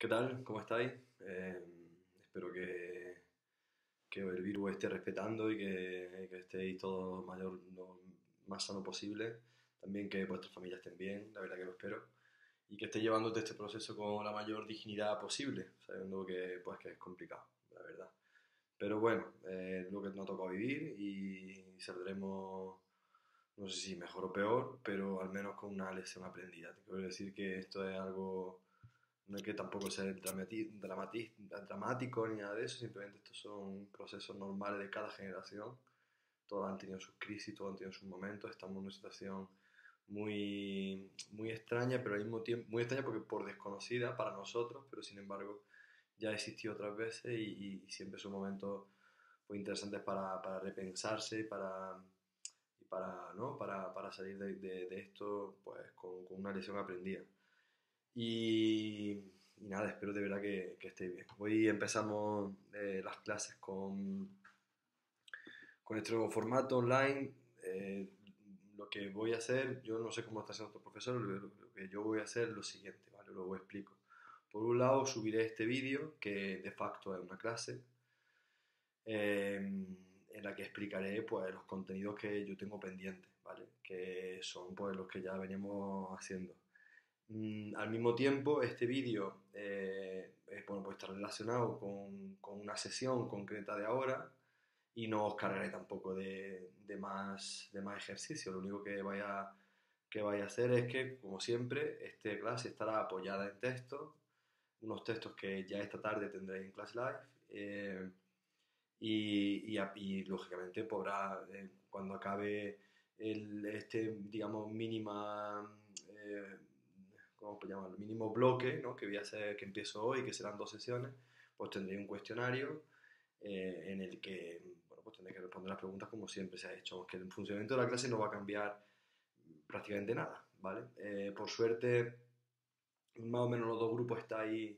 ¿Qué tal? ¿Cómo estáis? Espero que el virus esté respetando y que estéis todos más sano posible. También que vuestras familias estén bien, la verdad que lo espero. Y que estéis llevándote este proceso con la mayor dignidad posible, sabiendo que es complicado, la verdad. Pero bueno, lo que nos ha tocado vivir y saldremos, no sé si mejor o peor, pero al menos con una lección aprendida. Te quiero decir que esto es algo, no hay que tampoco ser dramático ni nada de eso, simplemente estos son procesos normales de cada generación. Todos han tenido sus crisis, todos han tenido sus momentos, estamos en una situación muy extraña, pero al mismo tiempo, muy extraña porque por desconocida para nosotros, pero sin embargo ya ha existido otras veces y siempre son momentos pues, interesantes para repensarse ¿no? para salir de esto pues, con una lección aprendida. Y, y nada, espero de verdad que estéis bien. Hoy empezamos las clases con este nuevo formato online. Lo que voy a hacer, yo no sé cómo está haciendo otro profesor, lo que yo voy a hacer es lo siguiente, ¿vale? Luego explico. Por un lado, subiré este vídeo, que de facto es una clase, en la que explicaré pues, los contenidos que yo tengo pendientes, ¿vale? Que son pues, los que ya veníamos haciendo. Al mismo tiempo, este vídeo bueno, pues está relacionado con una sesión concreta de ahora y no os cargaré tampoco de más ejercicio. Lo único que vaya a hacer es que, como siempre, esta clase estará apoyada en textos, unos textos que ya esta tarde tendréis en Class Live. Y lógicamente podrá, cuando acabe digamos, eh, ¿cómo se llama? El mínimo bloque, ¿no? Que voy a hacer, que empiezo hoy, que serán 2 sesiones, pues tendré un cuestionario en el que, bueno, pues tendré que responder las preguntas como siempre se ha hecho, aunque el funcionamiento de la clase no va a cambiar prácticamente nada, ¿vale? Por suerte, más o menos los dos grupos estáis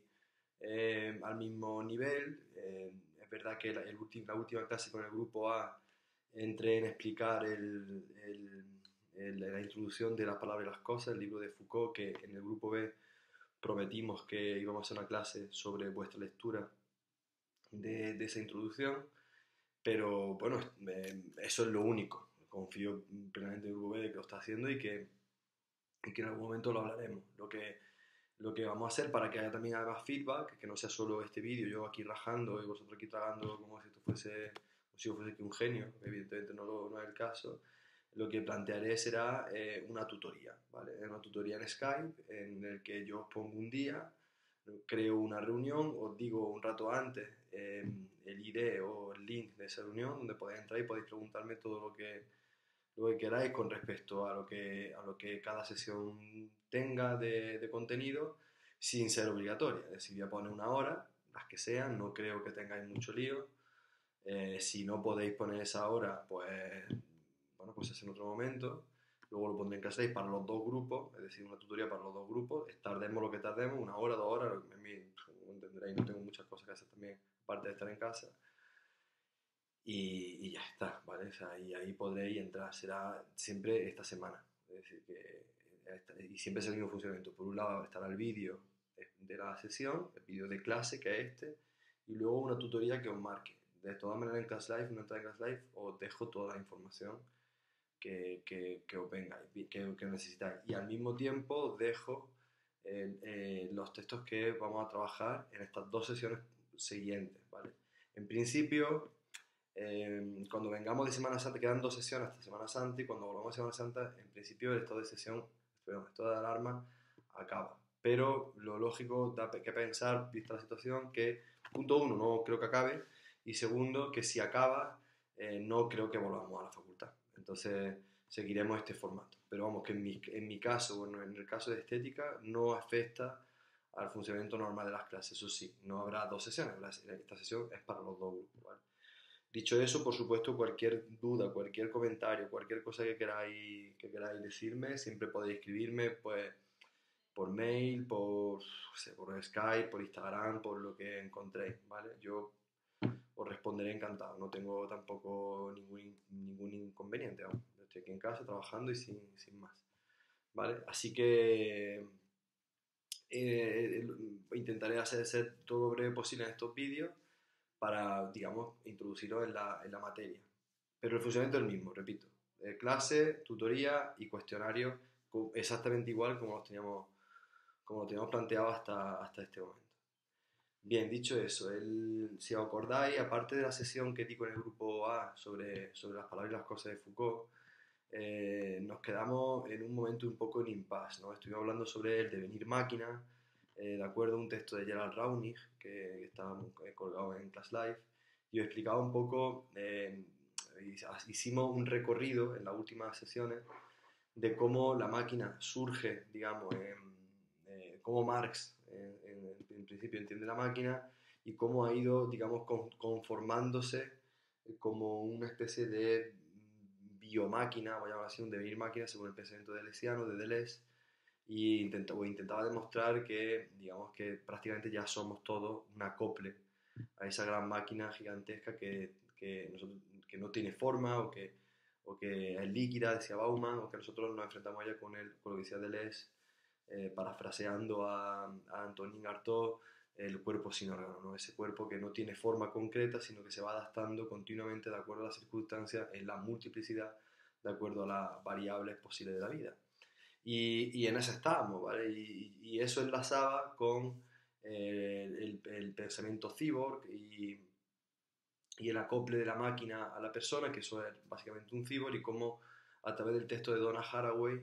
al mismo nivel. Es verdad que la última clase con el grupo A entré en explicar la introducción de la palabra y las cosas, el libro de Foucault, que en el grupo B prometimos que íbamos a hacer una clase sobre vuestra lectura de esa introducción, pero bueno, eso es lo único. Confío plenamente en el grupo B de que lo está haciendo y que en algún momento lo hablaremos. Lo que vamos a hacer para que haya también haya más feedback, que no sea solo este vídeo, yo aquí rajando y vosotros aquí tragando como si esto fuese, como si yo fuese aquí un genio, evidentemente no es el caso. Lo que plantearé será una tutoría, ¿vale? Una tutoría en Skype en el que yo os pongo un día, creo una reunión, os digo un rato antes el ID o el link de esa reunión donde podéis entrar y podéis preguntarme todo lo que queráis con respecto a lo que cada sesión tenga de contenido sin ser obligatoria. Es decir, voy a poner una hora, las que sean, no creo que tengáis mucho lío. Si no podéis poner esa hora, pues bueno, pues es en otro momento. Luego lo pondré en clase para los dos grupos, es decir, una tutoría para los dos grupos. Tardemos lo que tardemos, 1 hora, 2 horas, como entenderéis, no tengo muchas cosas que hacer también, aparte de estar en casa y ya está, ¿vale? O sea, y ahí podréis entrar, será siempre esta semana, es decir, y siempre es el mismo funcionamiento. Por un lado estará el vídeo de la sesión, el vídeo de clase, que es este, y luego una tutoría que os marque. De todas maneras en Class Live, no entráis en Class Live, os dejo toda la información que os venga, que necesitáis. Y al mismo tiempo os dejo los textos que vamos a trabajar en estas 2 sesiones siguientes, ¿vale? En principio, cuando vengamos de Semana Santa, quedan 2 sesiones hasta Semana Santa y cuando volvamos a Semana Santa, en principio el estado de sesión, perdón, el estado de alarma acaba. Pero lo lógico da que pensar, vista la situación, que punto uno, no creo que acabe y segundo, que si acaba, no creo que volvamos a la facultad. Entonces seguiremos este formato. Pero vamos, que en mi caso, bueno, en el caso de estética, no afecta al funcionamiento normal de las clases. Eso sí, no habrá 2 sesiones, esta sesión es para los dos grupos, ¿vale? Dicho eso, por supuesto, cualquier duda, cualquier comentario, cualquier cosa que queráis decirme, siempre podéis escribirme pues, por mail, por Skype, por Instagram, por lo que encontréis, ¿vale? Yo os responderé encantado, no tengo tampoco ningún inconveniente, vamos. Yo estoy aquí en casa trabajando y sin más, ¿vale? Así que intentaré intentaré ser todo lo breve posible en estos vídeos para, digamos, introducirlos en la materia. Pero el funcionamiento es el mismo, repito. Clase, tutoría y cuestionario exactamente igual como lo teníamos planteado hasta este momento. Bien, dicho eso, si os acordáis, aparte de la sesión que di con el grupo A sobre las palabras y las cosas de Foucault, nos quedamos en un momento un poco en impasse, ¿no? Estuvimos hablando sobre el devenir máquina, de acuerdo a un texto de Gerald Raunig, que está colgado en Class Live, y os explicaba un poco, hicimos un recorrido en las últimas sesiones de cómo la máquina surge, digamos, cómo Marx en principio entiende la máquina y cómo ha ido, digamos, conformándose como una especie de biomáquina, voy a llamar así, un devenir máquina según el pensamiento deleuziano, de Deleuze, y intentaba demostrar que, digamos, que prácticamente ya somos todos un acople a esa gran máquina gigantesca que no tiene forma o que es líquida, decía Bauman, o que nosotros nos enfrentamos a ella con lo que decía Deleuze, parafraseando a Antonin Artaud, el cuerpo sin órgano, ¿no? Ese cuerpo que no tiene forma concreta, sino que se va adaptando continuamente de acuerdo a las circunstancias, en la multiplicidad, de acuerdo a las variables posibles de la vida. Y en eso estábamos, ¿vale? Y eso enlazaba con el pensamiento cyborg y el acople de la máquina a la persona, que eso es básicamente un cyborg, y cómo a través del texto de Donna Haraway,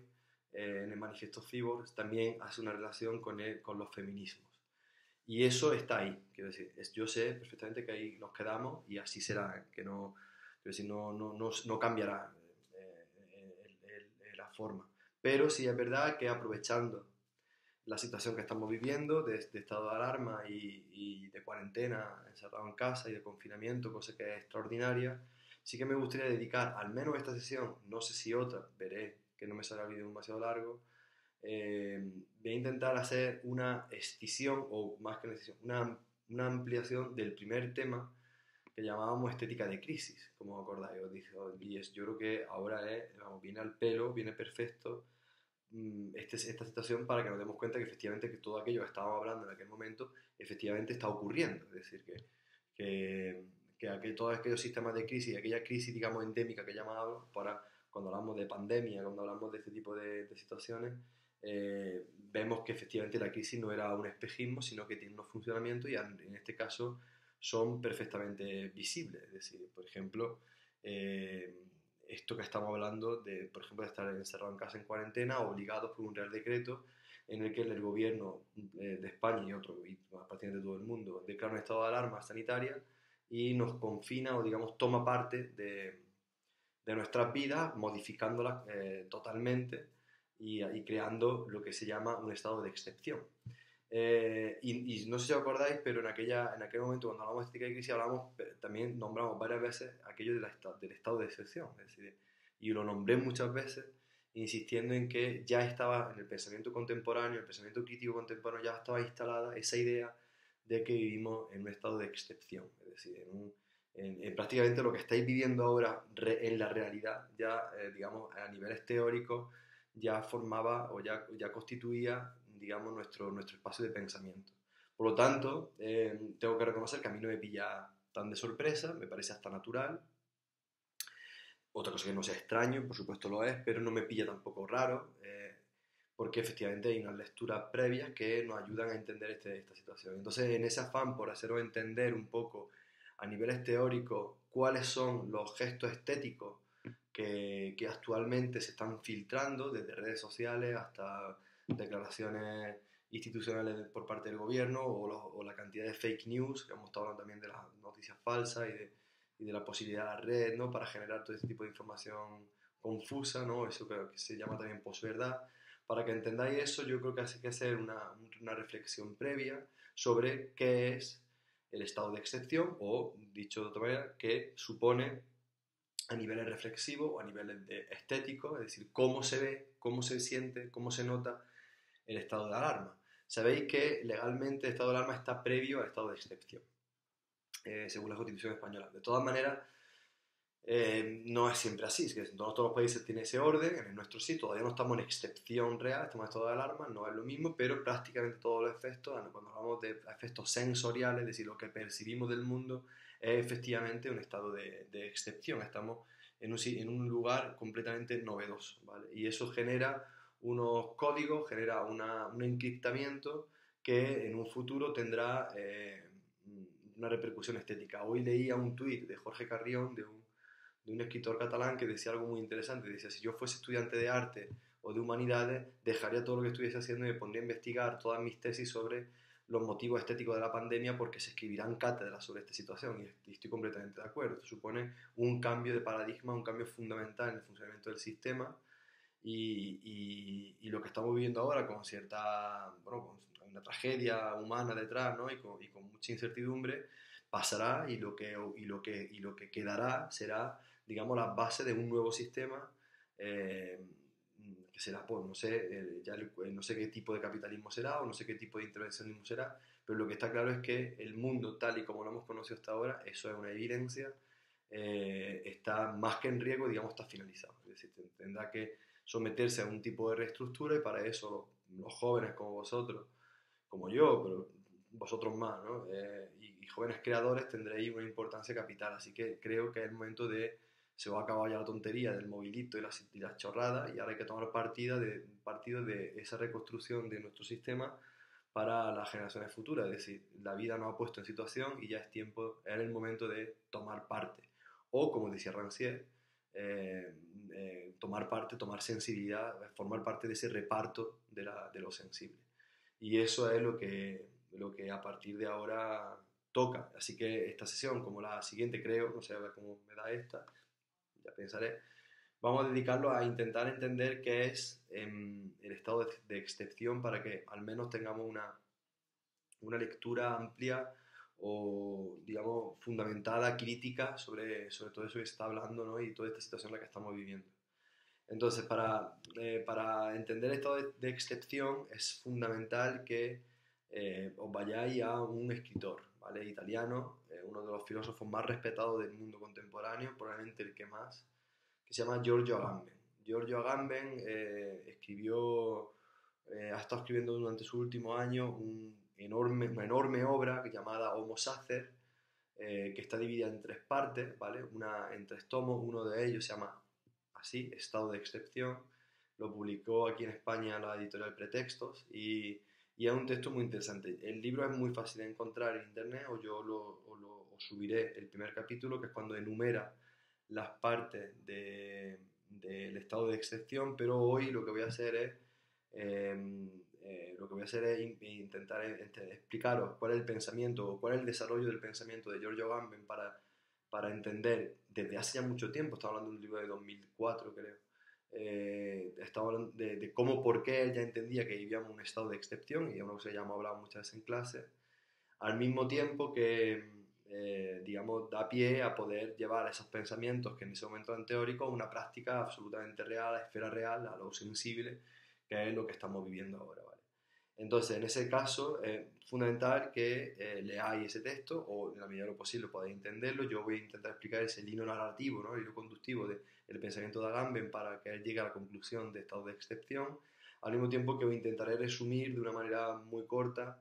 en el manifiesto cyborg, también hace una relación con los feminismos. Y eso está ahí, quiero decir, yo sé perfectamente que ahí nos quedamos y así será, que no, quiero decir, no cambiará la forma. Pero sí es verdad que aprovechando la situación que estamos viviendo de estado de alarma y de cuarentena, encerrado en casa y de confinamiento, cosa que es extraordinaria, sí que me gustaría dedicar al menos esta sesión, no sé si otra, veré que no me salga el vídeo demasiado largo, voy a intentar hacer una escisión, o más que una escisión, una ampliación del primer tema que llamábamos estética de crisis, como os acordáis, yo creo que ahora viene al pelo, viene perfecto esta situación para que nos demos cuenta que efectivamente que todo aquello que estábamos hablando en aquel momento efectivamente está ocurriendo, es decir, que todos aquellos sistemas de crisis, aquella crisis digamos endémica que llamábamos, para cuando hablamos de pandemia, cuando hablamos de este tipo de situaciones, vemos que efectivamente la crisis no era un espejismo, sino que tiene unos funcionamientos y en este caso son perfectamente visibles. Es decir, por ejemplo, esto que estamos hablando de, por ejemplo, de estar encerrado en casa en cuarentena, obligados por un real decreto en el que el gobierno de España y prácticamente todo el mundo declara un estado de alarma sanitaria y nos confina o, digamos, toma parte de nuestras vidas, modificándolas totalmente y creando lo que se llama un estado de excepción. Y no sé si os acordáis, pero en aquel momento cuando hablamos de estética de crisis también nombramos varias veces aquello del estado de excepción, es decir, y lo nombré muchas veces insistiendo en que ya estaba en el pensamiento contemporáneo, el pensamiento crítico contemporáneo, ya estaba instalada esa idea de que vivimos en un estado de excepción, es decir, en prácticamente lo que estáis viviendo ahora en la realidad, ya digamos a niveles teóricos, ya formaba o ya constituía, digamos, nuestro espacio de pensamiento. Por lo tanto, tengo que reconocer que a mí no me pilla tan de sorpresa, me parece hasta natural. Otra cosa que no sea extraño, por supuesto lo es, pero no me pilla tampoco raro, porque efectivamente hay unas lecturas previas que nos ayudan a entender esta situación. Entonces, en ese afán por haceros entender un poco a niveles teóricos cuáles son los gestos estéticos que actualmente se están filtrando desde redes sociales hasta declaraciones institucionales por parte del gobierno o la cantidad de fake news, que hemos estado hablando también de las noticias falsas y de la posibilidad de la red, ¿no? Para generar todo este tipo de información confusa, ¿no? Eso que se llama también posverdad. Para que entendáis eso, yo creo que hay que hacer una reflexión previa sobre qué es el estado de excepción o, dicho de otra manera, qué supone a niveles reflexivos o a niveles estéticos, es decir, cómo se ve, cómo se siente, cómo se nota el estado de alarma. Sabéis que legalmente el estado de alarma está previo al estado de excepción, según la Constitución española. De todas maneras, No es siempre así, es que no todos los países tienen ese orden, en el nuestro sí, todavía no estamos en excepción real, estamos en estado de alarma, no es lo mismo, pero prácticamente todos los efectos, cuando hablamos de efectos sensoriales, es decir, lo que percibimos del mundo, es efectivamente un estado de excepción, estamos en un lugar completamente novedoso, ¿vale? Y eso genera unos códigos, genera un encriptamiento que en un futuro tendrá una repercusión estética. Hoy leía un tuit de Jorge Carrión, de un escritor catalán que decía algo muy interesante. Decía, si yo fuese estudiante de arte o de humanidades, dejaría todo lo que estuviese haciendo y me pondría a investigar todas mis tesis sobre los motivos estéticos de la pandemia porque se escribirán cátedras sobre esta situación y estoy completamente de acuerdo. Esto supone un cambio de paradigma, un cambio fundamental en el funcionamiento del sistema y lo que estamos viviendo ahora con cierta, bueno, con una tragedia humana detrás, ¿no? Y con mucha incertidumbre, pasará y lo que quedará será, digamos, la base de un nuevo sistema eh, que será, pues, no sé, no sé qué tipo de capitalismo será o no sé qué tipo de intervencionismo será, pero lo que está claro es que el mundo tal y como lo hemos conocido hasta ahora, eso es una evidencia, está más que en riesgo, digamos, está finalizado. Es decir, tendrá que someterse a un tipo de reestructura y para eso los jóvenes como vosotros, como yo, pero vosotros más, ¿no? Y jóvenes creadores tendréis una importancia capital, así que creo que es el momento de, se va a acabar ya la tontería del movilito y las chorradas y ahora hay que tomar partido de esa reconstrucción de nuestro sistema para las generaciones futuras, es decir, la vida nos ha puesto en situación y ya es tiempo, es el momento de tomar parte. O, como decía Rancière, eh, tomar parte, tomar sensibilidad, formar parte de ese reparto de lo sensible. Y eso es lo que a partir de ahora toca. Así que esta sesión, como la siguiente creo, no sé a ver cómo me da esta, ya pensaré, vamos a dedicarlo a intentar entender qué es el estado de excepción para que al menos tengamos una lectura amplia o, digamos, fundamentada, crítica sobre todo eso que se está hablando, ¿no? Y toda esta situación en la que estamos viviendo. Entonces, para entender esto de excepción es fundamental que os vayáis a un escritor, ¿vale? Italiano, uno de los filósofos más respetados del mundo contemporáneo, probablemente el que más, que se llama Giorgio Agamben. Giorgio Agamben ha estado escribiendo durante sus últimos años una enorme obra llamada Homo Sacer, que está dividida en tres partes, ¿vale? En tres tomos, uno de ellos se llama así, Estado de Excepción, lo publicó aquí en España la editorial Pretextos y es un texto muy interesante. El libro es muy fácil de encontrar en internet o yo os subiré el primer capítulo, que es cuando enumera las partes del estado de excepción, pero hoy lo que voy a hacer es intentar explicaros cuál es el pensamiento o cuál es el desarrollo del pensamiento de Giorgio Agamben para entender desde hace ya mucho tiempo, estaba hablando de un libro de 2004 creo, estaba hablando de cómo, por qué él ya entendía que vivíamos un estado de excepción y es uno que se llama hablado muchas veces en clase, al mismo tiempo que, digamos, da pie a poder llevar esos pensamientos que en ese momento eran teóricos a una práctica absolutamente real, a esfera real, a lo sensible, que es lo que estamos viviendo ahora, ¿vale? Entonces, en ese caso, es fundamental que leáis ese texto o en la medida de lo posible podáis entenderlo. Yo voy a intentar explicar ese hilo narrativo, ¿no? El hilo conductivo del pensamiento de Agamben para que él llegue a la conclusión de estado de excepción, al mismo tiempo que intentaré resumir de una manera muy corta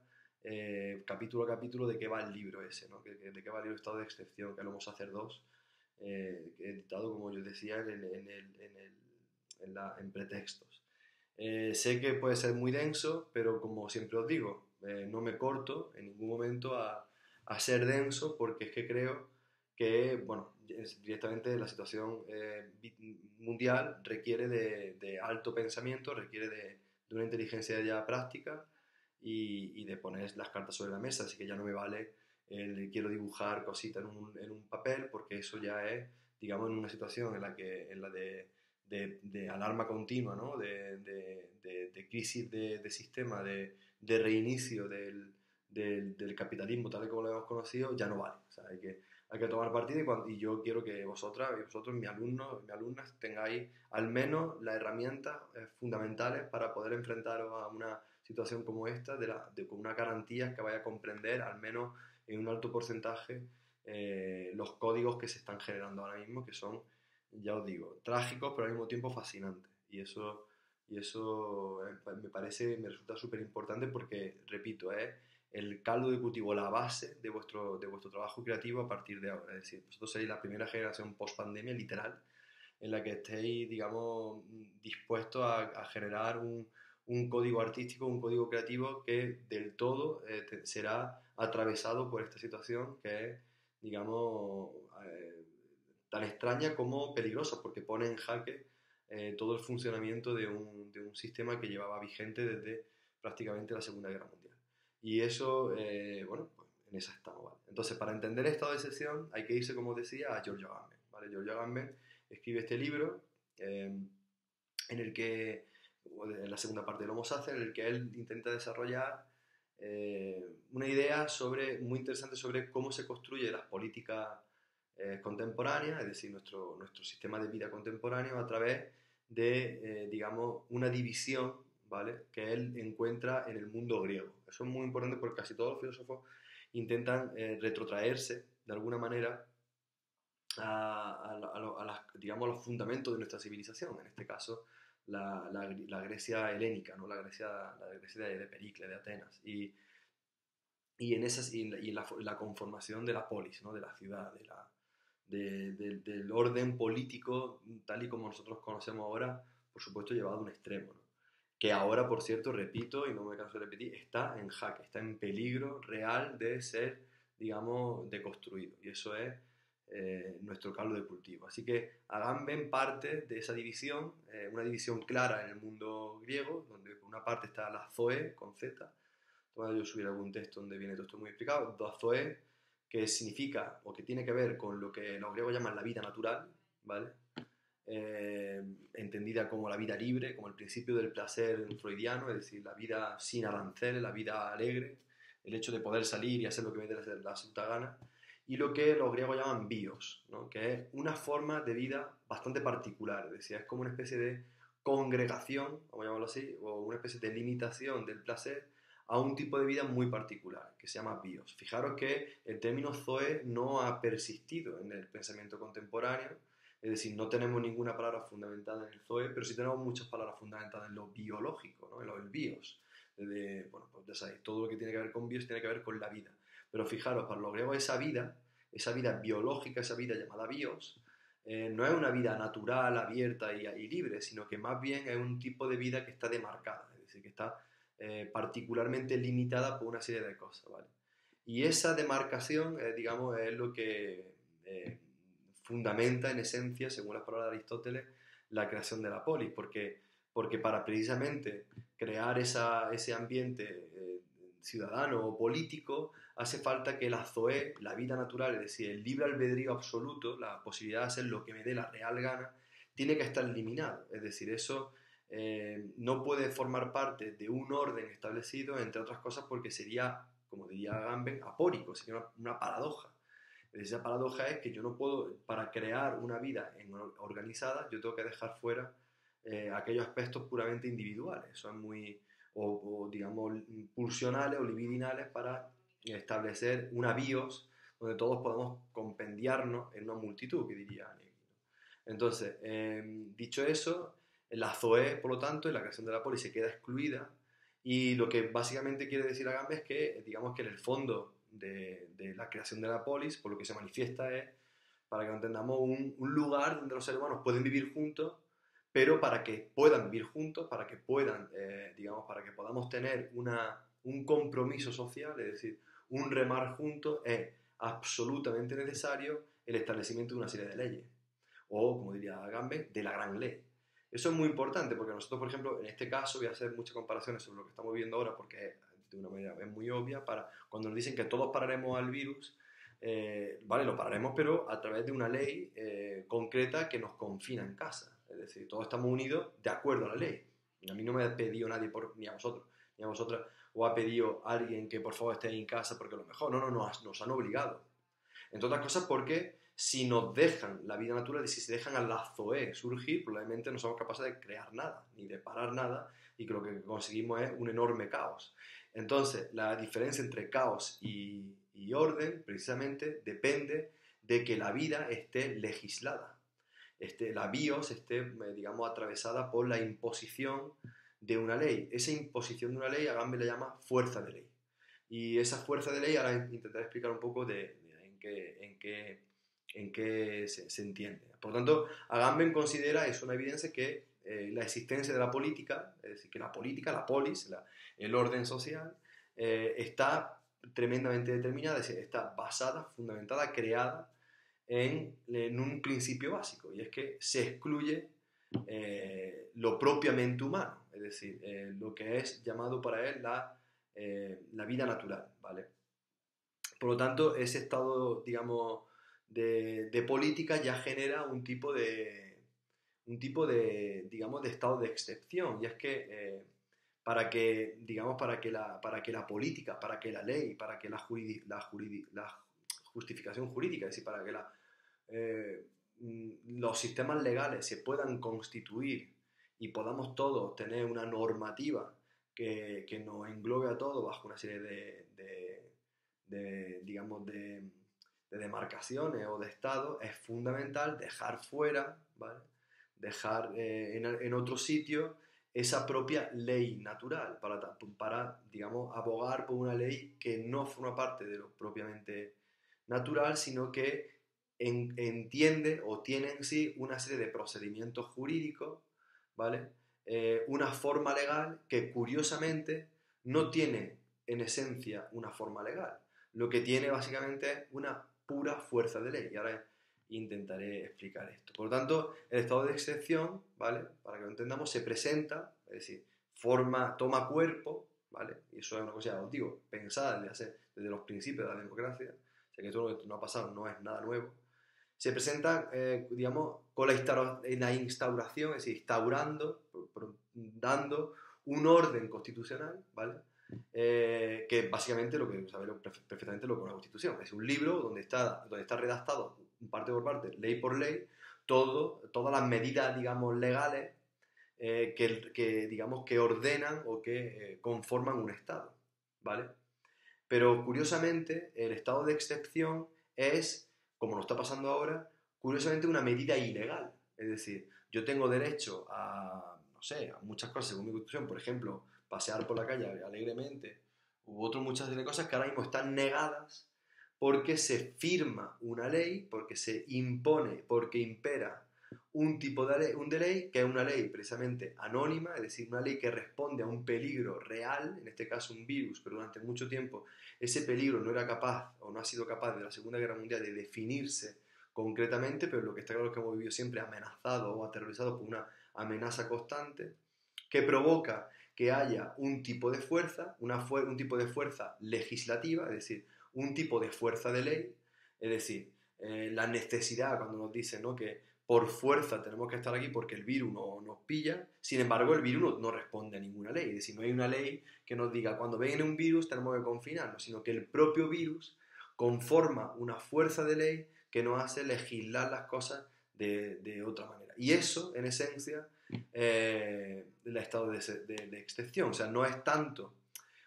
capítulo a capítulo de qué va el libro ese, ¿no? De qué va el libro Estado de Excepción, que lo vamos a hacer dos, editado, como yo decía, en pretextos. Sé que puede ser muy denso, pero como siempre os digo, no me corto en ningún momento a ser denso porque es que creo que, bueno, directamente la situación mundial requiere de alto pensamiento, requiere de una inteligencia ya práctica y de poner las cartas sobre la mesa, así que ya no me vale el quiero dibujar cositas en un papel porque eso ya es, digamos, en una situación en la de alarma continua, ¿no? De crisis de sistema, de reinicio del capitalismo tal y como lo hemos conocido, ya no vale. O sea, hay que tomar partido y yo quiero que vosotras y vosotros, mis alumnos, mis alumnas, tengáis al menos las herramientas fundamentales para poder enfrentaros a una situación como esta, con una garantía que vaya a comprender al menos en un alto porcentaje los códigos que se están generando ahora mismo, que son, ya os digo, trágicos, pero al mismo tiempo fascinantes. Y eso me resulta súper importante porque, repito, es el caldo de cultivo, la base de vuestro trabajo creativo a partir de ahora. Es decir, vosotros seréis la primera generación post-pandemia, literal, en la que estéis, digamos, dispuestos a generar un código artístico, un código creativo que del todo será atravesado por esta situación que es, digamos, tan extraña como peligrosa, porque pone en jaque todo el funcionamiento de un sistema que llevaba vigente desde prácticamente la Segunda Guerra Mundial. Y eso, bueno, pues en esa estamos, ¿vale? Entonces, para entender el estado de excepción hay que irse, como decía, a George Agamben, ¿vale? George Agamben escribe este libro en el que, en la segunda parte del Homo Sapiens, en el que él intenta desarrollar una idea muy interesante sobre cómo se construye las políticas contemporáneas, es decir, nuestro sistema de vida contemporáneo a través de, digamos, una división, ¿vale?, que él encuentra en el mundo griego. Eso es muy importante porque casi todos los filósofos intentan retrotraerse de alguna manera digamos, los fundamentos de nuestra civilización, en este caso la Grecia helénica, ¿no? la Grecia de Pericles, de Atenas, y en la conformación de la polis, ¿no? De la ciudad, del orden político tal y como nosotros conocemos ahora, por supuesto llevado a un extremo, ¿no? Que ahora, por cierto, repito, y no me canso de repetir, está en jaque, está en peligro real de ser, digamos, deconstruido. Y eso es nuestro caldo de cultivo. Así que Agamben parte de esa división, una división clara en el mundo griego, donde por una parte está la Zoe, con Z. Voy a subir algún texto donde viene todo esto muy explicado. Zoe, que significa, o que tiene que ver con lo que los griegos llaman la vida natural, ¿vale? Entendida como la vida libre, como el principio del placer freudiano, es decir, la vida sin aranceles, la vida alegre, el hecho de poder salir y hacer lo que me dé la absoluta gana, y lo que los griegos llaman bios, ¿no? Que es una forma de vida bastante particular, es decir, es como una especie de congregación, vamos a llamarlo así, o una especie de limitación del placer a un tipo de vida muy particular, que se llama bios. Fijaros que el término zoe no ha persistido en el pensamiento contemporáneo, es decir, no tenemos ninguna palabra fundamentada en el zoe, pero sí tenemos muchas palabras fundamentadas en lo biológico, ¿no? En lo del bios. Bueno, pues ya sabéis, todo lo que tiene que ver con bios tiene que ver con la vida. Pero fijaros, para los griegos esa vida biológica, esa vida llamada bios, no es una vida natural, abierta y libre, sino que más bien es un tipo de vida que está demarcada, es decir, que está particularmente limitada por una serie de cosas, ¿vale? Y esa demarcación, digamos, es lo que fundamenta en esencia, según las palabras de Aristóteles, la creación de la polis, porque para precisamente crear ese ambiente ciudadano o político, hace falta que la zoe, la vida natural, es decir, el libre albedrío absoluto, la posibilidad de hacer lo que me dé la real gana, tiene que estar eliminado. Es decir, eso no puede formar parte de un orden establecido, entre otras cosas porque sería, como diría Agamben, apórico, sería una paradoja. Esa paradoja es que yo no puedo, para crear una vida organizada, yo tengo que dejar fuera aquellos aspectos puramente individuales. Eso es muy, o digamos, pulsionales o libidinales para establecer una bios donde todos podamos compendiarnos en una multitud, que diría Negri. Entonces, dicho eso, la Zoe, por lo tanto, en la creación de la polis se queda excluida, y lo que básicamente quiere decir Agamben es que, digamos, que en el fondo de la creación de la polis, por lo que se manifiesta es, para que lo entendamos, un lugar donde los seres humanos pueden vivir juntos, pero para que puedan vivir juntos, para que puedan, digamos, para que podamos tener un compromiso social, es decir, un remar juntos, es absolutamente necesario el establecimiento de una serie de leyes, o, como diría Agamben, de la gran ley. Eso es muy importante porque nosotros, por ejemplo, en este caso, voy a hacer muchas comparaciones sobre lo que estamos viendo ahora porque de una manera es muy obvia, para cuando nos dicen que todos pararemos al virus, vale, lo pararemos, pero a través de una ley concreta que nos confina en casa. Es decir, todos estamos unidos de acuerdo a la ley. A mí no me ha pedido nadie, ni a vosotros, ni a vosotras, o ha pedido alguien que por favor esté en casa porque lo mejor. No, nos han obligado. Entre otras cosas porque si nos dejan la vida natural y si se dejan a la zoe surgir, probablemente no somos capaces de crear nada, ni de parar nada, y que lo que conseguimos es un enorme caos. Entonces, la diferencia entre caos y y orden, precisamente, depende de que la vida esté legislada. La bios esté, digamos, atravesada por la imposición de una ley. Esa imposición de una ley, Agamben le llama fuerza de ley. Y esa fuerza de ley, ahora intentaré explicar un poco en qué se entiende. Por lo tanto, Agamben considera, es una evidencia, que la existencia de la política, es decir, que la política, la polis, el orden social, está tremendamente determinada, es decir, está basada, fundamentada, creada en un principio básico, y es que se excluye lo propiamente humano, es decir, lo que es llamado para él la vida natural, ¿vale? Por lo tanto, ese estado, digamos, de política ya genera digamos, de estado de excepción, y es que digamos, para que la política, para que la ley, para que la justificación jurídica, es decir, para que los sistemas legales se puedan constituir y podamos todos tener una normativa que nos englobe a todos bajo una serie digamos, de demarcaciones o de estados, es fundamental dejar fuera, ¿vale? Dejar en otro sitio esa propia ley natural para, digamos, abogar por una ley que no forma parte de lo propiamente natural, sino que entiende o tiene en sí una serie de procedimientos jurídicos, ¿vale? Una forma legal que curiosamente no tiene en esencia una forma legal. Lo que tiene básicamente es una pura fuerza de ley. Y ahora intentaré explicar esto. Por lo tanto, el estado de excepción, ¿vale? Para que lo entendamos, se presenta, es decir, toma cuerpo, ¿vale? Y eso es una cosa, ya os digo, pensada desde los principios de la democracia, o sea que todo lo que no ha pasado no es nada nuevo. Se presenta, digamos, con la instauración, es decir, dando un orden constitucional, ¿vale? Que básicamente lo que sabéis perfectamente lo que es una constitución. Es un libro donde está redactado parte por parte, ley por ley, todas las medidas, digamos, legales digamos, que ordenan o que conforman un Estado, ¿vale? Pero curiosamente, el estado de excepción es, como nos está pasando ahora, curiosamente una medida ilegal. Es decir, yo tengo derecho no sé, a muchas cosas según mi constitución, por ejemplo, pasear por la calle alegremente, u otras muchas de cosas que ahora mismo están negadas porque se firma una ley, porque se impone, porque impera un tipo de ley que es una ley precisamente anónima, es decir, una ley que responde a un peligro real, en este caso un virus, pero durante mucho tiempo ese peligro no era capaz o no ha sido capaz de la Segunda Guerra Mundial de definirse concretamente, pero lo que está claro es que hemos vivido siempre amenazados o aterrorizados por una amenaza constante que provoca que haya un tipo de fuerza, un tipo de fuerza legislativa, es decir, un tipo de fuerza de ley, es decir, la necesidad cuando nos dicen, ¿no?, que por fuerza tenemos que estar aquí porque el virus nos pilla, sin embargo el virus no responde a ninguna ley, es decir, no hay una ley que nos diga cuando viene un virus tenemos que confinarnos, sino que el propio virus conforma una fuerza de ley que nos hace legislar las cosas de otra manera. Y eso, en esencia, el estado de excepción, o sea, no es tanto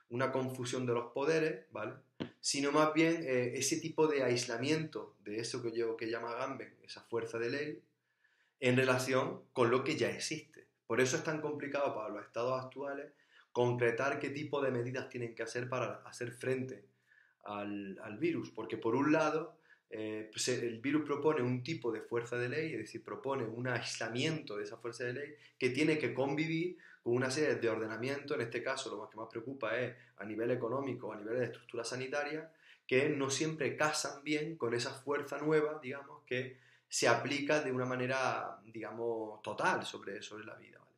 una confusión de los poderes, ¿vale?, sino más bien ese tipo de aislamiento de eso que llama Agamben, esa fuerza de ley, en relación con lo que ya existe. Por eso es tan complicado para los estados actuales concretar qué tipo de medidas tienen que hacer para hacer frente al virus, porque por un lado pues el virus propone un tipo de fuerza de ley, es decir, propone un aislamiento de esa fuerza de ley que tiene que convivir con una serie de ordenamientos, en este caso lo que más preocupa es a nivel económico, a nivel de estructura sanitaria, que no siempre casan bien con esa fuerza nueva, digamos, que se aplica de una manera, digamos, total sobre la vida, ¿vale?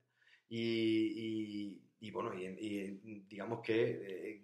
Y bueno, digamos que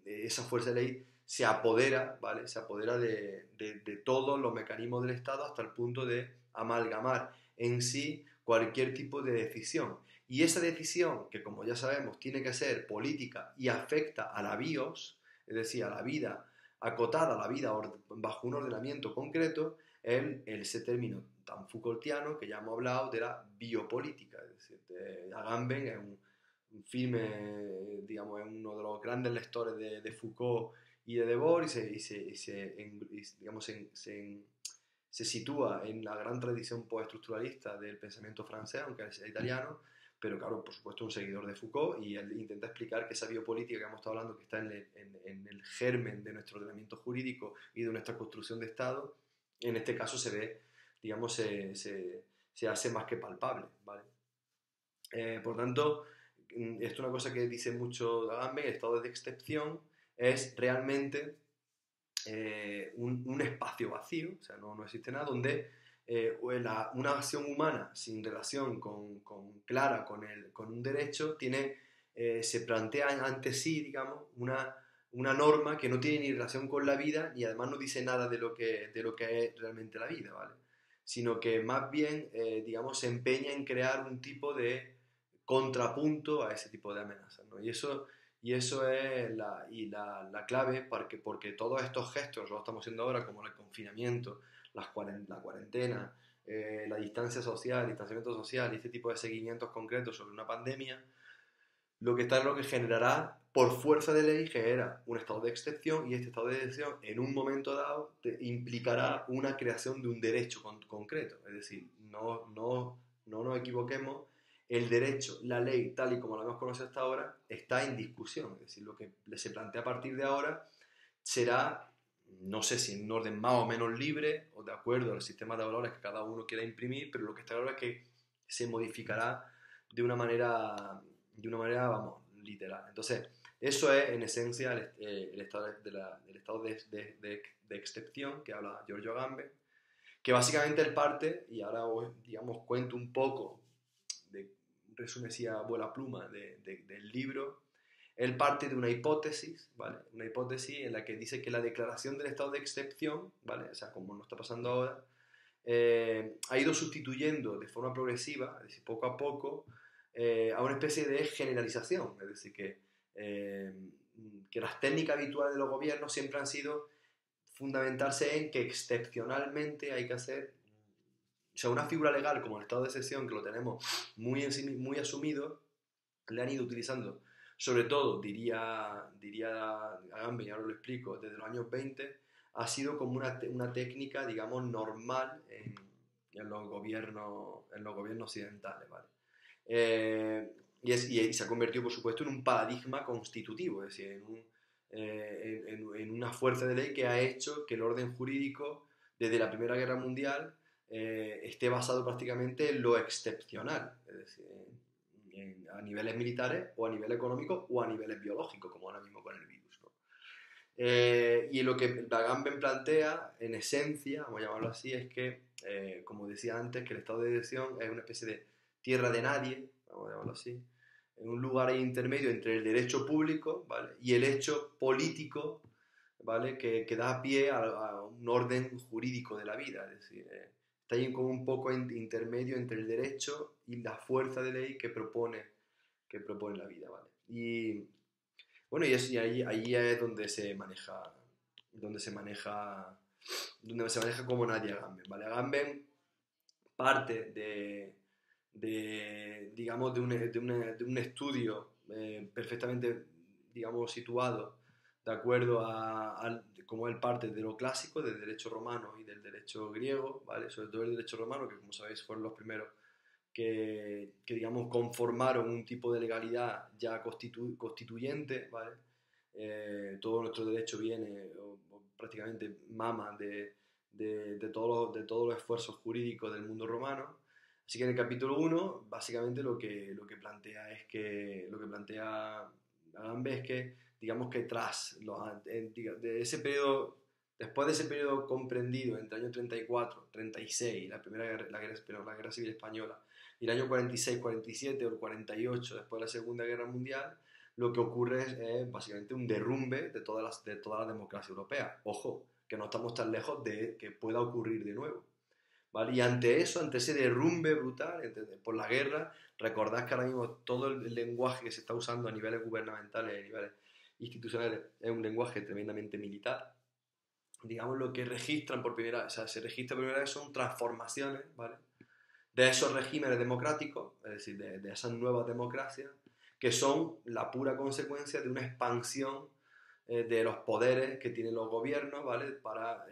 esa fuerza de ley se apodera, ¿vale? Se apodera de todos los mecanismos del Estado hasta el punto de amalgamar en sí cualquier tipo de decisión. Y esa decisión, que como ya sabemos tiene que ser política y afecta a la bios, es decir, a la vida acotada, a la vida bajo un ordenamiento concreto, ese término tan Foucaultiano que ya hemos hablado de la biopolítica. Es decir, Agamben es un firme, digamos, es uno de los grandes lectores de Foucault y de Debord digamos, se sitúa en la gran tradición postestructuralista del pensamiento francés, aunque él sea italiano, pero claro, por supuesto un seguidor de Foucault, y él intenta explicar que esa biopolítica que hemos estado hablando, que está en el germen de nuestro ordenamiento jurídico y de nuestra construcción de Estado, en este caso se ve, digamos, se hace más que palpable, ¿vale? Por tanto, esto es una cosa que dice mucho Agamben: el estado de excepción es realmente un espacio vacío, o sea, no existe nada, donde una acción humana sin relación clara con un derecho se plantea ante sí, digamos, una norma que no tiene ni relación con la vida, y además no dice nada de lo que es realmente la vida, ¿vale? Sino que más bien, digamos, se empeña en crear un tipo de contrapunto a ese tipo de amenazas, ¿no? Y eso es la clave, porque todos estos gestos lo estamos haciendo ahora, como el confinamiento, la cuarentena, la distancia social, el distanciamiento social y este tipo de seguimientos concretos sobre una pandemia, lo que generará, por fuerza de ley, genera un estado de excepción, y este estado de excepción en un momento dado implicará una creación de un derecho concreto. Es decir, no nos equivoquemos, el derecho, la ley, tal y como la hemos conocido hasta ahora, está en discusión. Es decir, lo que se plantea a partir de ahora será, no sé si en un orden más o menos libre o de acuerdo al sistema de valores que cada uno quiera imprimir, pero lo que está claro es que se modificará de una manera, vamos, literal. Entonces, eso es en esencia el estado de excepción que habla Giorgio Agamben, que básicamente él parte, y ahora os, digamos, cuento un poco, de resumen así a vuela pluma del libro. Él parte de una hipótesis, ¿vale? Una hipótesis en la que dice que la declaración del estado de excepción, ¿vale? O sea, como nos está pasando ahora, ha ido sustituyendo de forma progresiva, es decir, poco a poco, a una especie de generalización. Es decir, que las técnicas habituales de los gobiernos siempre han sido fundamentarse en que excepcionalmente hay que hacer, o sea, una figura legal como el estado de excepción, que lo tenemos muy asumido, le han ido utilizando, sobre todo, diría Agamben, y ahora lo explico, desde los años 20, ha sido como una técnica, digamos, normal en los gobiernos occidentales, ¿vale? Y se ha convertido, por supuesto, en un paradigma constitutivo, es decir, en una fuerza de ley que ha hecho que el orden jurídico, desde la Primera Guerra Mundial, esté basado prácticamente en lo excepcional, es decir, a niveles militares o a nivel económico o a niveles biológicos, como ahora mismo con el virus, ¿no? Y lo que Agamben plantea, en esencia, vamos a llamarlo así, es que, como decía antes, que el estado de excepción es una especie de tierra de nadie, vamos a llamarlo así, en un lugar intermedio entre el derecho público, ¿vale?, y el hecho político, ¿vale?, que da pie a un orden jurídico de la vida. Es decir, está ahí como un poco intermedio entre el derecho y la fuerza de ley que propone la vida, ¿vale? Y bueno, y ahí es donde se maneja como nadie Agamben, ¿vale? Agamben parte digamos, de un estudio perfectamente, digamos, situado de acuerdo como él parte de lo clásico, del derecho romano y del derecho griego, ¿vale? Sobre todo el derecho romano, que como sabéis fueron los primeros que digamos, conformaron un tipo de legalidad ya constituyente, ¿vale? Todo nuestro derecho viene, o prácticamente mama, de todos los esfuerzos jurídicos del mundo romano. Así que en el capítulo 1, básicamente lo que plantea Agamben es que, digamos, que de ese periodo, después de ese periodo comprendido entre el año 34, 36, la guerra civil española, y el año 46, 47 o el 48, después de la Segunda Guerra Mundial, lo que ocurre es básicamente un derrumbe de toda la democracia europea. Ojo, que no estamos tan lejos de que pueda ocurrir de nuevo, ¿vale? Y ante ese derrumbe brutal por la guerra, recordad que ahora mismo todo el lenguaje que se está usando a niveles gubernamentales, a niveles institucionales, es un lenguaje tremendamente militar. Digamos, lo que registran por primera vez, o sea, se registra por primera vez son transformaciones, ¿vale?, de esos regímenes democráticos, es decir, de esas nuevas democracias, que son la pura consecuencia de una expansión de los poderes que tienen los gobiernos, ¿vale? Para,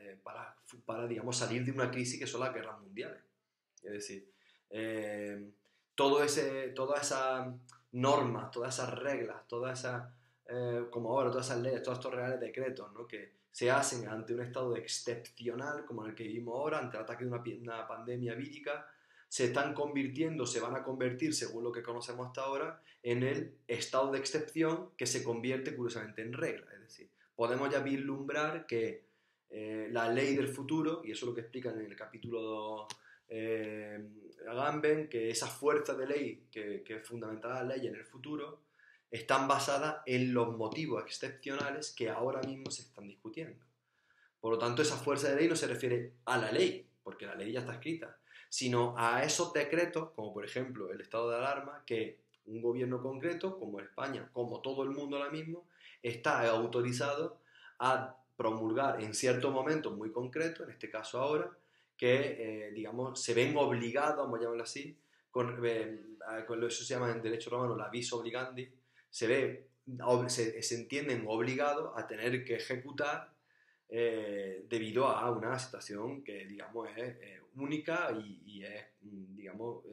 digamos, salir de una crisis que son las guerras mundiales. Es decir, todas esas normas, todas esas reglas, como ahora, todas esas leyes, todos estos reales decretos, ¿no? Que se hacen ante un estado excepcional como el que vivimos ahora, ante el ataque de una pandemia vírica, se están convirtiendo, se van a convertir, según lo que conocemos hasta ahora, en el estado de excepción que se convierte curiosamente en regla. Es decir, podemos ya vislumbrar que la ley del futuro, y eso es lo que explican en el capítulo Agamben, que esa fuerza de ley que fundamentará la ley en el futuro, están basadas en los motivos excepcionales que ahora mismo se están discutiendo. Por lo tanto, esa fuerza de ley no se refiere a la ley, porque la ley ya está escrita, sino a esos decretos, como por ejemplo el estado de alarma, que un gobierno concreto, como España, como todo el mundo ahora mismo, está autorizado a promulgar en ciertos momentos muy concretos, en este caso ahora, que, digamos, se ven obligados, vamos a llamarlo así, con eso se llama en derecho romano la vis obligandi, se entienden obligados a tener que ejecutar debido a una situación que, digamos, es única y es, digamos,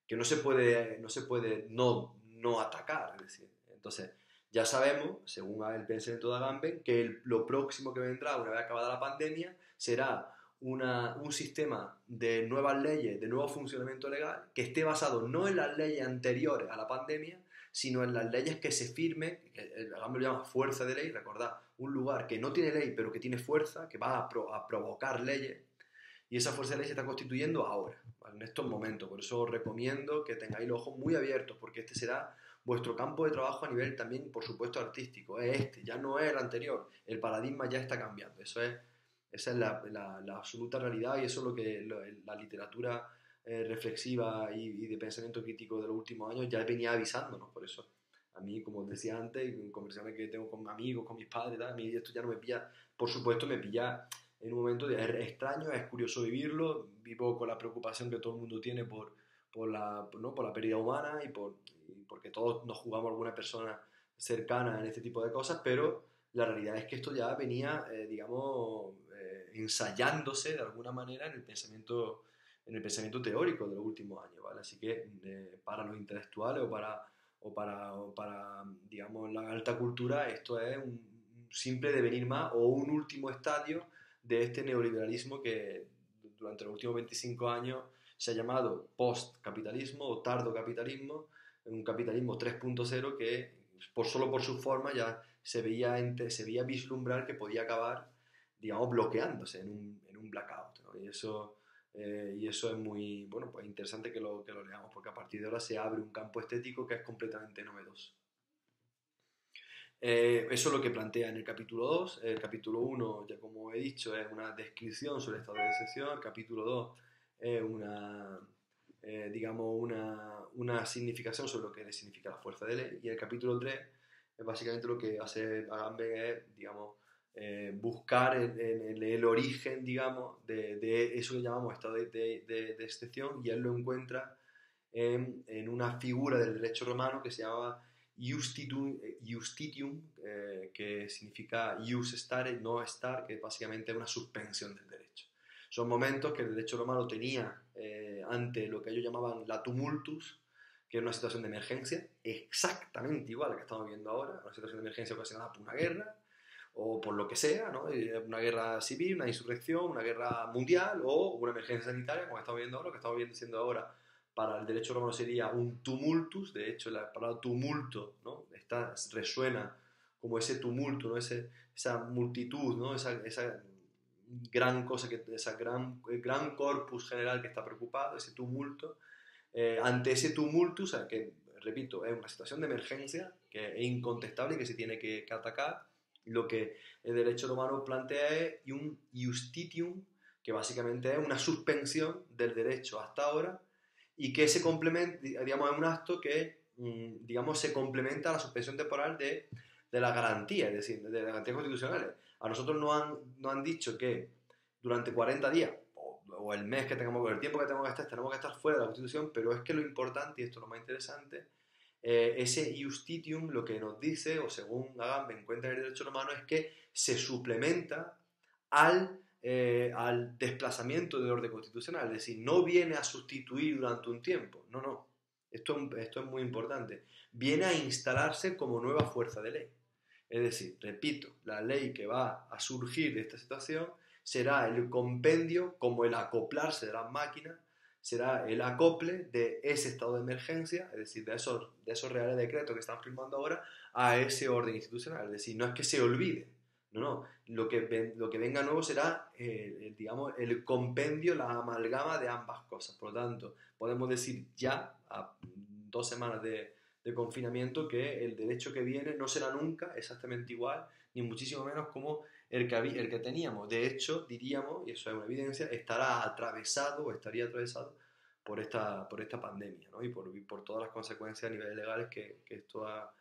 que no se puede no atacar. Es decir, entonces, ya sabemos, según el pensamiento de Agamben, que lo próximo que vendrá una vez acabada la pandemia será un sistema de nuevas leyes, de nuevo funcionamiento legal, que esté basado no en las leyes anteriores a la pandemia, sino en las leyes que se firmen, que Agamben lo llama fuerza de ley, recordad, un lugar que no tiene ley pero que tiene fuerza, que va a provocar leyes, y esa fuerza de ley se está constituyendo ahora, ¿vale? En estos momentos. Por eso os recomiendo que tengáis los ojos muy abiertos, porque este será vuestro campo de trabajo a nivel también, por supuesto, artístico. Es ya no es el anterior, el paradigma ya está cambiando. Esa es la absoluta realidad, y eso es lo que la literatura reflexiva y de pensamiento crítico de los últimos años ya venía avisándonos. Por eso, a mí, como os decía antes, en conversaciones que tengo con amigos, con mis padres, a mí esto ya no me pilla, por supuesto me pilla en un momento es extraño, es curioso vivirlo, vivo con la preocupación que todo el mundo tiene por la pérdida humana porque todos nos jugamos a alguna persona cercana en este tipo de cosas, pero la realidad es que esto ya venía, digamos, ensayándose de alguna manera en el pensamiento teórico de los últimos años, ¿vale? Así que para los intelectuales o para, digamos, la alta cultura, esto es un simple devenir más o un último estadio de este neoliberalismo que durante los últimos 25 años se ha llamado post-capitalismo o tardo-capitalismo, un capitalismo 3.0 que solo por su forma ya se veía vislumbrar que podía acabar, digamos, bloqueándose en un blackout, ¿no? Y eso es muy, bueno, pues interesante que lo leamos, porque a partir de ahora se abre un campo estético que es completamente novedoso. Eso es lo que plantea en el capítulo 2. El capítulo 1, ya como he dicho, es una descripción sobre el estado de excepción. El capítulo 2 es digamos, una significación sobre lo que significa la fuerza de ley. Y el capítulo 3 es básicamente lo que hace Agamben, es, digamos, buscar el origen, digamos, de eso que llamamos estado de excepción, y él lo encuentra en una figura del derecho romano que se llama justitium, que significa ius stare, no estar, que básicamente es una suspensión del derecho. Son momentos que el derecho romano tenía ante lo que ellos llamaban la tumultus, que es una situación de emergencia, exactamente igual a la que estamos viendo ahora, una situación de emergencia ocasionada por una guerra, o por lo que sea, ¿no? Una guerra civil, una insurrección, una guerra mundial, o una emergencia sanitaria, como estamos viendo ahora, lo que estamos viendo ahora para el derecho romano sería un tumultus. De hecho, la palabra tumulto, ¿no? Resuena como ese tumulto, ¿no? Esa multitud, ¿no? Esa gran cosa, ese gran corpus general que está preocupado, ese tumulto. Ante ese tumulto, o sea, que, repito, es una situación de emergencia que es incontestable y que se tiene que atacar, lo que el derecho romano plantea es un justitium, que básicamente es una suspensión del derecho hasta ahora, y que se complementa, digamos, es un acto que, digamos, se complementa a la suspensión temporal de la garantía, es decir, de las garantías constitucionales. A nosotros nos han dicho que durante 40 días, o el mes que tengamos, o el tiempo que tengamos que estar, tenemos que estar fuera de la Constitución, pero es que lo importante, y esto es lo más interesante, ese iustitium lo que nos dice, o según Agamben encuentra en el derecho romano, es que se suplementa al desplazamiento del orden constitucional, es decir, no viene a sustituir durante un tiempo, no, no, esto es muy importante, viene a instalarse como nueva fuerza de ley. Es decir, repito, la ley que va a surgir de esta situación será el compendio, como el acoplarse de las máquinas, será el acople de ese estado de emergencia, es decir, de esos reales decretos que están firmando ahora, a ese orden institucional. Es decir, no es que se olvide, no, no, lo que venga nuevo será, digamos, el compendio, la amalgama de ambas cosas. Por lo tanto, podemos decir ya, a 2 semanas de confinamiento, que el derecho que viene no será nunca exactamente igual, ni muchísimo menos como el que teníamos. De hecho, diríamos, y eso es una evidencia, estará atravesado o estaría atravesado por esta pandemia, ¿no? y por todas las consecuencias a niveles legales que esto ha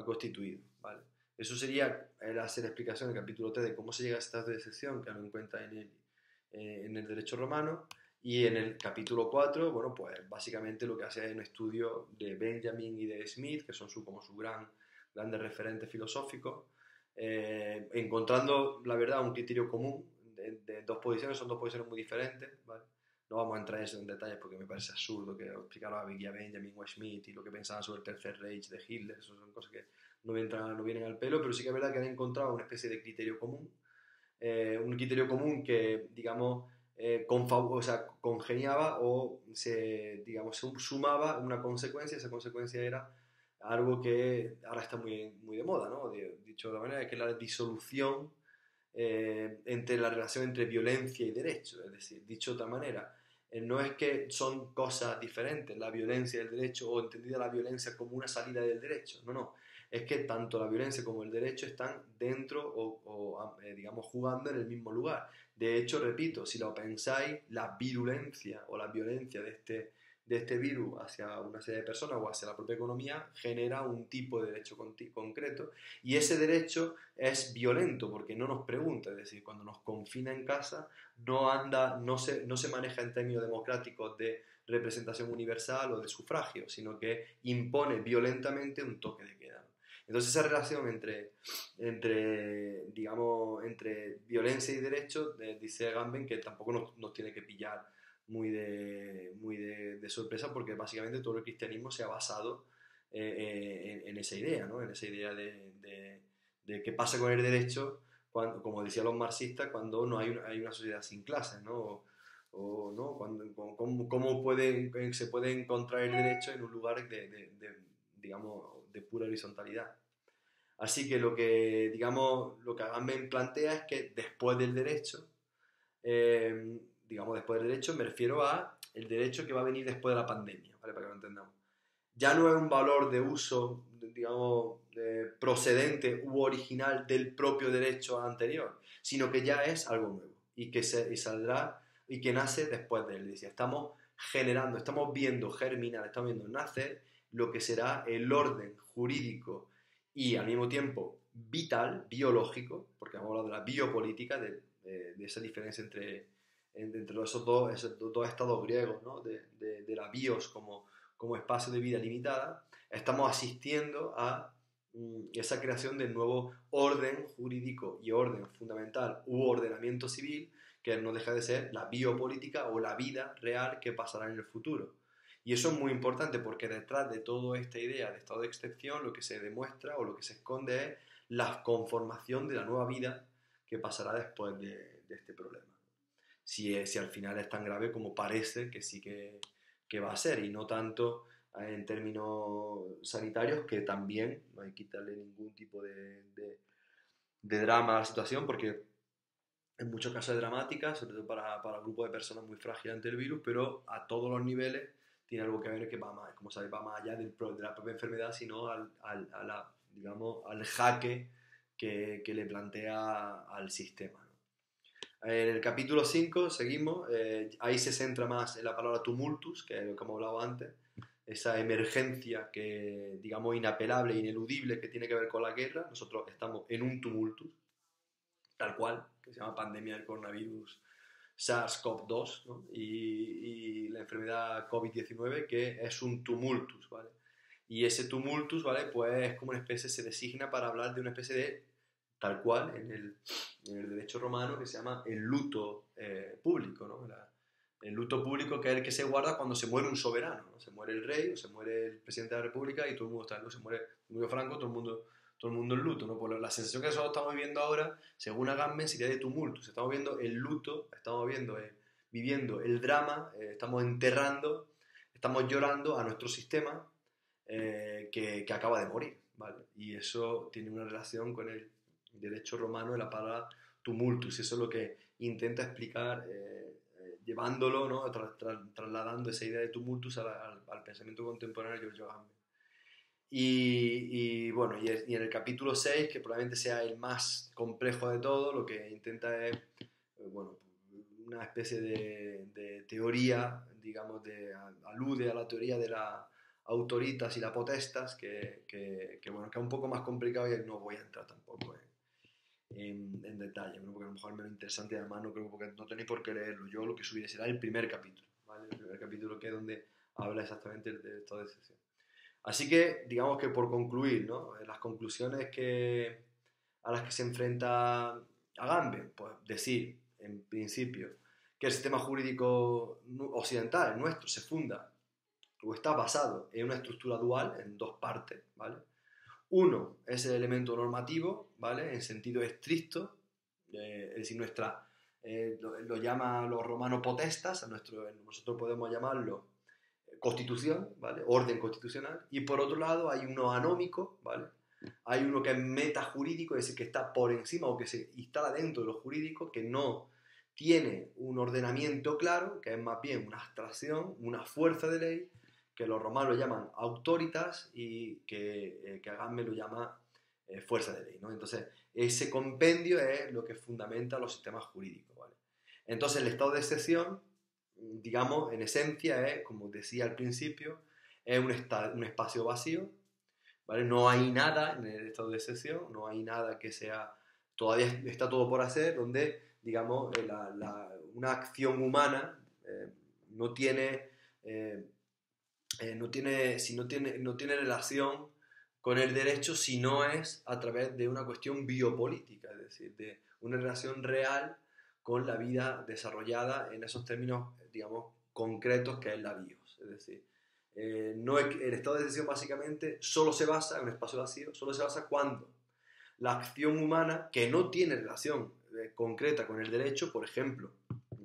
constituido, ¿vale? Eso sería hacer la explicación en el capítulo 3 de cómo se llega a estados de excepción, que lo encuentra en el derecho romano. Y en el capítulo 4, bueno, pues básicamente lo que hace es un estudio de Benjamin y de Smith, que son como sus grandes referentes filosóficos, encontrando, la verdad, un criterio común de dos posiciones. Son dos posiciones muy diferentes, ¿vale? No vamos a entrar en detalles porque me parece absurdo que explicara a Benjamin o Smith y lo que pensaban sobre el Tercer Reich de Hitler. Eso son cosas que no vienen al pelo, pero sí que es verdad que han encontrado una especie de criterio común, un criterio común que, digamos, o sea, congeniaba o digamos, sumaba una consecuencia. Esa consecuencia era algo que ahora está muy, muy de moda, ¿no? Dicho de la manera, que es la disolución entre la relación entre violencia y derecho. Es decir, dicho de otra manera, no es que son cosas diferentes, la violencia y el derecho, o entendida la violencia como una salida del derecho. No, no. Es que tanto la violencia como el derecho están dentro digamos, jugando en el mismo lugar. De hecho, repito, si lo pensáis, la virulencia o la violencia de este virus hacia una serie de personas o hacia la propia economía genera un tipo de derecho concreto, y ese derecho es violento porque no nos pregunta. Es decir, cuando nos confina en casa no se maneja en términos democráticos de representación universal o de sufragio, sino que impone violentamente un toque de queda. Entonces esa relación digamos, entre violencia y derecho, dice Agamben que tampoco nos tiene que pillar muy de sorpresa, porque básicamente todo el cristianismo se ha basado en esa idea, ¿no? En esa idea de qué pasa con el derecho, como decían los marxistas, cuando no hay una sociedad sin clases, ¿no? O ¿no? ¿Cómo se puede encontrar el derecho en un lugar digamos, de pura horizontalidad? Así que digamos, lo que Agamben plantea es que después del derecho, digamos, después del derecho me refiero a el derecho que va a venir después de la pandemia, ¿vale? Para que lo entendamos. Ya no es un valor de uso, digamos, procedente u original del propio derecho anterior, sino que ya es algo nuevo y saldrá y que nace después de él. Estamos generando, estamos viendo germinar, estamos viendo nacer lo que será el orden jurídico y al mismo tiempo vital, biológico, porque hemos hablado de la biopolítica, de esa diferencia entre esos dos estados griegos, ¿no? de la bios como espacio de vida limitada. Estamos asistiendo a esa creación del nuevo orden jurídico y orden fundamental u ordenamiento civil, que no deja de ser la biopolítica o la vida real que pasará en el futuro. Y eso es muy importante porque detrás de toda esta idea de estado de excepción lo que se demuestra o lo que se esconde es la conformación de la nueva vida que pasará después de este problema. Si al final es tan grave como parece que sí que va a ser, y no tanto en términos sanitarios, que también no hay que quitarle ningún tipo de drama a la situación, porque en muchos casos es dramática, sobre todo para grupos de personas muy frágiles ante el virus, pero a todos los niveles tiene algo que ver que va más, como sabéis, va más allá de la propia enfermedad, sino digamos, al jaque que le plantea al sistema. En el capítulo 5 seguimos, ahí se centra más en la palabra tumultus, que es lo que hemos hablado antes, esa emergencia que, digamos, inapelable, ineludible, que tiene que ver con la guerra. Nosotros estamos en un tumultus, tal cual, que se llama pandemia del coronavirus SARS-CoV-2, ¿no? y la enfermedad COVID-19, que es un tumultus, ¿vale? Y ese tumultus, ¿vale? Pues es como una especie, se designa para hablar de una especie de, tal cual, en el derecho romano, que se llama el luto público, ¿no? El luto público, que es el que se guarda cuando se muere un soberano, ¿no? Se muere el rey o se muere el presidente de la república y todo el mundo está en luto. Se murió Franco, todo el mundo en luto, ¿no? Por la sensación que nosotros estamos viviendo ahora, según Agamben, sería de tumulto. Estamos viendo el luto, estamos viviendo el drama, estamos enterrando, estamos llorando a nuestro sistema que acaba de morir, ¿vale? Y eso tiene una relación con el derecho romano de la palabra tumultus. Eso es lo que intenta explicar, llevándolo, ¿no? Trasladando esa idea de tumultus al pensamiento contemporáneo de Giorgio Agamben. Bueno, y en el capítulo 6, que probablemente sea el más complejo de todo, lo que intenta es, bueno, una especie de teoría, digamos, alude a la teoría de la autoritas y la potestas, bueno, que es un poco más complicado y no voy a entrar tampoco en detalle, ¿no? Porque a lo mejor es menos interesante y además no creo, porque no tenéis por qué leerlo. Yo lo que subiré será el primer capítulo, ¿vale? El primer capítulo, que es donde habla exactamente del estado de excepción. Así que, digamos que por concluir, ¿no? Las conclusiones a las que se enfrenta Agamben, pues decir, en principio, que el sistema jurídico occidental, el nuestro, se funda o está basado en una estructura dual, en dos partes, ¿vale? Uno es el elemento normativo, ¿vale? En sentido estricto, es decir, lo llaman los romanos potestas, nosotros podemos llamarlo constitución, ¿vale? Orden constitucional. Y por otro lado hay uno anómico, ¿vale? Hay uno que es metajurídico, es decir, que está por encima o que se instala dentro de lo jurídico, que no tiene un ordenamiento claro, que es más bien una abstracción, una fuerza de ley, que los romanos lo llaman autoritas y que Agamben lo llama fuerza de ley, ¿no? Entonces, ese compendio es lo que fundamenta los sistemas jurídicos, ¿vale? Entonces, el estado de excepción, digamos, en esencia es, como decía al principio, es un espacio vacío, ¿vale? No hay nada en el estado de excepción, no hay nada que sea, todavía está todo por hacer, donde, digamos, una acción humana no tiene, no tiene relación con el derecho si no es a través de una cuestión biopolítica, es decir, de una relación real con la vida desarrollada en esos términos, digamos, concretos que es la bios. Es decir, el estado de excepción básicamente solo se basa en un espacio vacío, solo se basa cuando la acción humana, que no tiene relación concreta con el derecho, por ejemplo,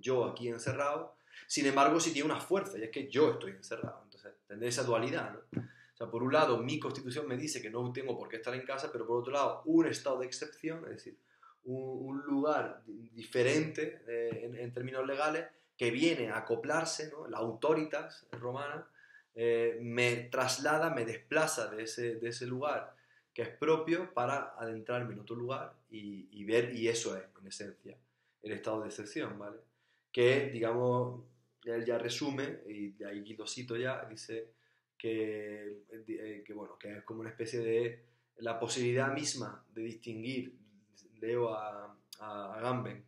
yo aquí encerrado, sin embargo sí tiene una fuerza, y es que yo estoy encerrado. Entonces, tendréis esa dualidad, ¿no? O sea, por un lado, mi constitución me dice que no tengo por qué estar en casa, pero por otro lado, un estado de excepción, es decir, un lugar diferente en términos legales, que viene a acoplarse, ¿no? La autoritas romana me traslada, me desplaza de ese lugar que es propio para adentrarme en otro lugar y ver, y eso es, en esencia, el estado de excepción, ¿vale? Que, digamos, él ya resume, y de ahí lo cito ya, dice bueno, que es como una especie de la posibilidad misma de distinguir, leo a Agamben,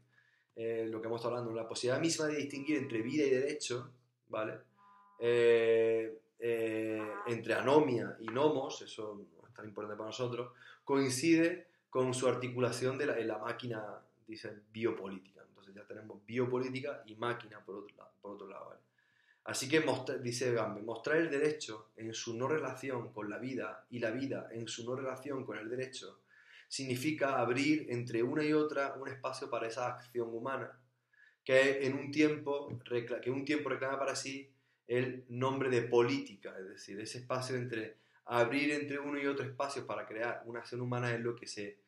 lo que hemos estado hablando, la posibilidad misma de distinguir entre vida y derecho, ¿vale? Entre anomia y nomos, eso no es tan importante para nosotros, coincide con su articulación en la máquina, dice, biopolítica. Entonces ya tenemos biopolítica y máquina por otro lado, ¿vale? Así que, dice Agamben, mostrar el derecho en su no relación con la vida y la vida en su no relación con el derecho significa abrir entre una y otra un espacio para esa acción humana que un tiempo reclama para sí el nombre de política, es decir, ese espacio entre abrir entre uno y otro espacio para crear una acción humana es lo que se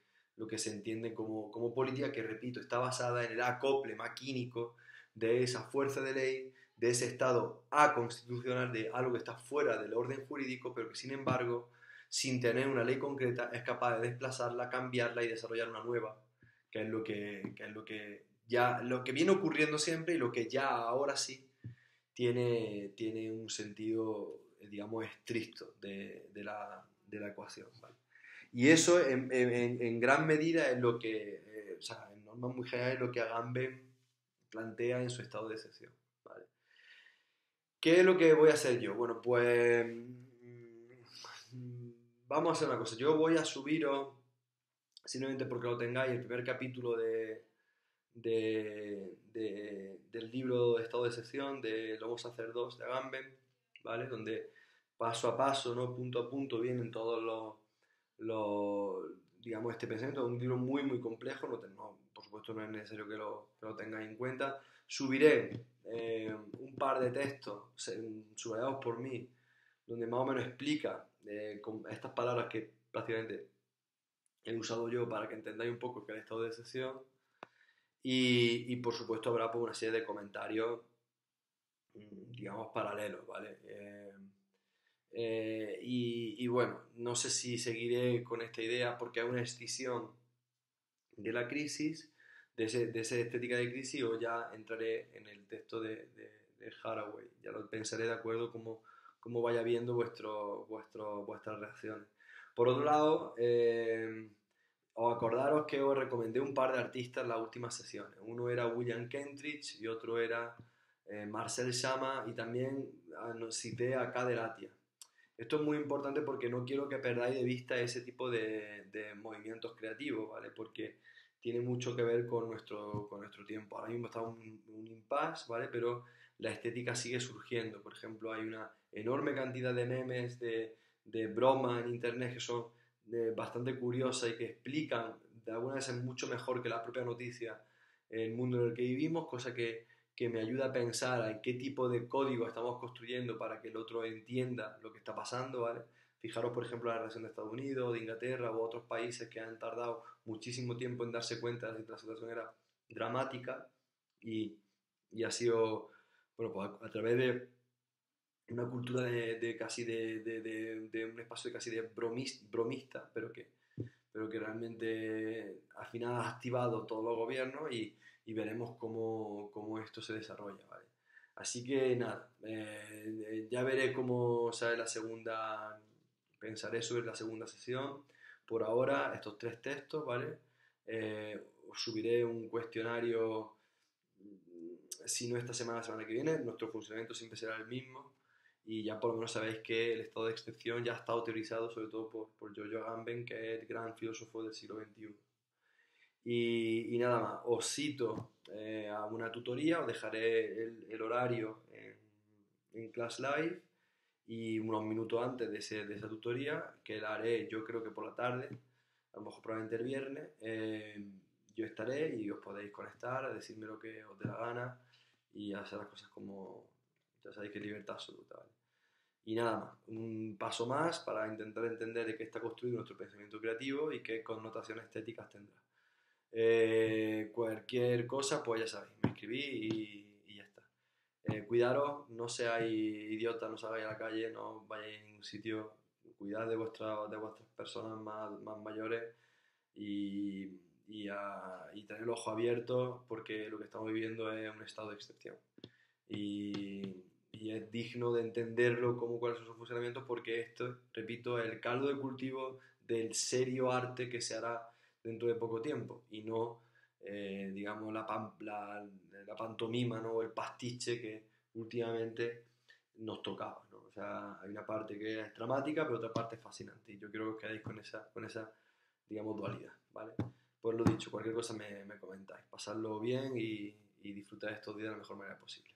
entiende como política, que repito, está basada en el acople maquínico de esa fuerza de ley, de ese estado aconstitucional, de algo que está fuera del orden jurídico, pero que sin embargo, sin tener una ley concreta, es capaz de desplazarla, cambiarla y desarrollar una nueva, que es lo que viene ocurriendo siempre y lo que ya ahora sí tiene un sentido, digamos, estricto de la ecuación, ¿vale? Y eso en gran medida es lo que, o sea, en normas muy generales, es lo que Agamben plantea en su estado de excepción, ¿vale? ¿Qué es lo que voy a hacer yo? Bueno, pues vamos a hacer una cosa. Yo voy a subiros, simplemente porque lo tengáis, el primer capítulo del libro de Estado de Excepción de Lobo Sacerdotes de Agamben, ¿vale? Donde paso a paso, ¿no? Punto a punto vienen todos digamos, este pensamiento. Es un libro muy, muy complejo, por supuesto no es necesario que lo tengáis en cuenta. Subiré un par de textos subrayados por mí, donde más o menos explica con estas palabras que prácticamente he usado yo para que entendáis un poco qué es el estado de excepción. Y por supuesto habrá pues, una serie de comentarios, digamos, paralelos, ¿vale? Y bueno, no sé si seguiré con esta idea porque hay una escisión de la crisis, de esa estética de crisis, o ya entraré en el texto de Haraway. Ya lo pensaré de acuerdo cómo vaya viendo vuestras reacciones. Por otro lado, os acordaros que os recomendé un par de artistas en las últimas sesiones. Uno era William Kentridge y otro era Marcel Chama, y también cité a Kader Attia. Esto es muy importante porque no quiero que perdáis de vista ese tipo de movimientos creativos, ¿vale? Porque tiene mucho que ver con nuestro tiempo. Ahora mismo está un impasse, ¿vale? Pero la estética sigue surgiendo. Por ejemplo, hay una enorme cantidad de memes, de bromas en internet que son bastante curiosas y que explican de alguna vez mucho mejor que la propia noticia el mundo en el que vivimos, cosa que me ayuda a pensar en qué tipo de código estamos construyendo para que el otro entienda lo que está pasando, ¿vale? Fijaros, por ejemplo, la relación de Estados Unidos, de Inglaterra u otros países que han tardado muchísimo tiempo en darse cuenta de que la situación era dramática y ha sido, bueno, pues a través de una cultura de casi de un espacio de casi de bromista, pero que realmente al final ha activado todos los gobiernos y veremos cómo esto se desarrolla, ¿vale? Así que nada, ya veré cómo sale la segunda, pensaré sobre la segunda sesión. Por ahora, estos tres textos, ¿vale? Os subiré un cuestionario, si no esta semana, la semana que viene. Nuestro funcionamiento siempre será el mismo y ya por lo menos sabéis que el estado de excepción ya está autorizado sobre todo por Giorgio Agamben, que es el gran filósofo del siglo XXI. Y nada más, os cito a una tutoría, os dejaré el horario en Class Live y unos minutos antes de esa tutoría, que la haré yo creo que por la tarde, a lo mejor probablemente el viernes, yo estaré y os podéis conectar, a decirme lo que os dé la gana y hacer las cosas como, ya sabéis que es libertad absoluta, ¿vale? Y nada más, un paso más para intentar entender de qué está construido nuestro pensamiento creativo y qué connotaciones estéticas tendrá. Cualquier cosa, pues ya sabéis, me escribí y ya está. Cuidaros, no seáis idiotas, no salgáis a la calle, no vayáis a ningún sitio, cuidad de vuestras personas más mayores y tener el ojo abierto porque lo que estamos viviendo es un estado de excepción. Y es digno de entenderlo como cuáles son sus funcionamientos porque esto, repito, es el caldo de cultivo del serio arte que se hará dentro de poco tiempo y no, digamos, la pantomima, ¿no? O el pastiche que últimamente nos tocaba, ¿no? O sea, hay una parte que es dramática, pero otra parte es fascinante y yo creo que os quedáis con esa, digamos, dualidad, ¿vale? Pues lo dicho, cualquier cosa me comentáis. Pasadlo bien y disfrutad estos días de la mejor manera posible.